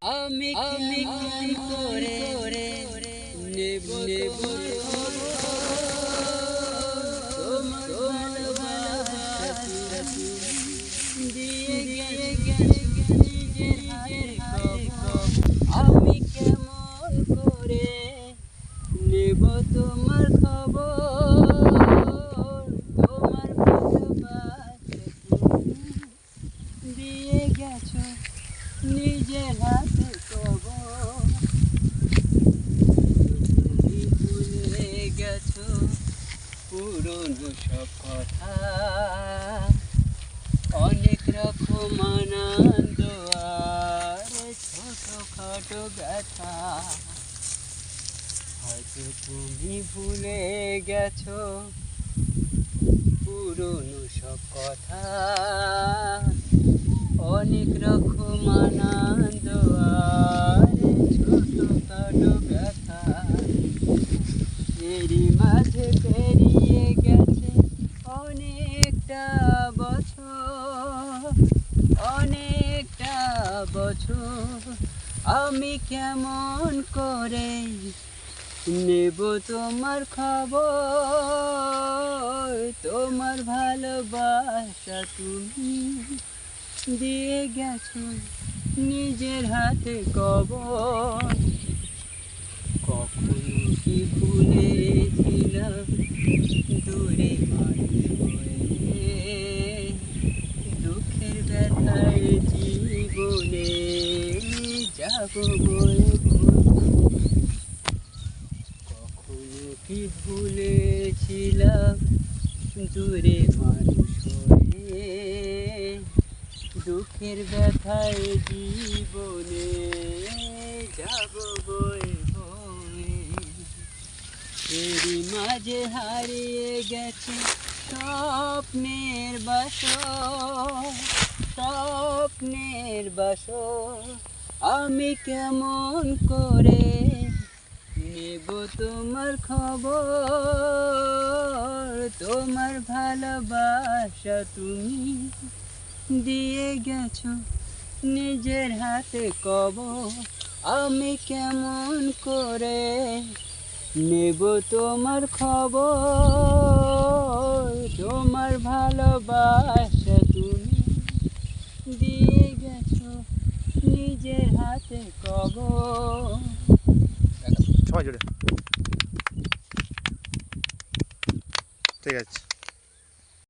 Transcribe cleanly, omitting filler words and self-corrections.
আমি কেমন করে নেব তোমার ভালোবাসা দিয়ে গেছো নিজের হাতে আমি কেমন করে নেব তোমার খবর তোমার ভালোবাসা দিয়ে গেছো নিজের হাতে খবর তুমি ভুলে গেছো পুরনো সব কথা অনেক রকম আনন্দ আর ছোটখাটো ব্যথা হয়তো তুমি ভুলে গেছো পুরনো সব কথা অনেক রকম আনন্দ আর ছোটখাটো ব্যথা এরই মাঝে পেরিয়ে গেছে অনেকটা বছর আমি কেমন করে নেব তোমার খবর তোমার ভালোবাসা তুমি দিয়ে গেছো নিজের হাতে কবর কখনো কি ভুলেছিলাম দূরে মানুষ হয়ে দুঃখের ব্যথায় জীবনে যাব বলে কখনো কি ভুলেছিলাম দূরে মানুষ হয়ে দুঃখের ব্যথায় জীবনে যাব বয়ে বয়ে এরই মাঝে হারিয়ে গেছে স্বপ্নের বাসর আমি কেমন করে নেব তোমার খবর তোমার ভালোবাসা তুমি দিয়ে গেছো নিজের হাতে কবর আমি কেমন করে নেব তোমার খবর তোমার ভালোবাসা তুমি দিয়ে গেছো নিজের হাতে কবর সবাই জুড়ে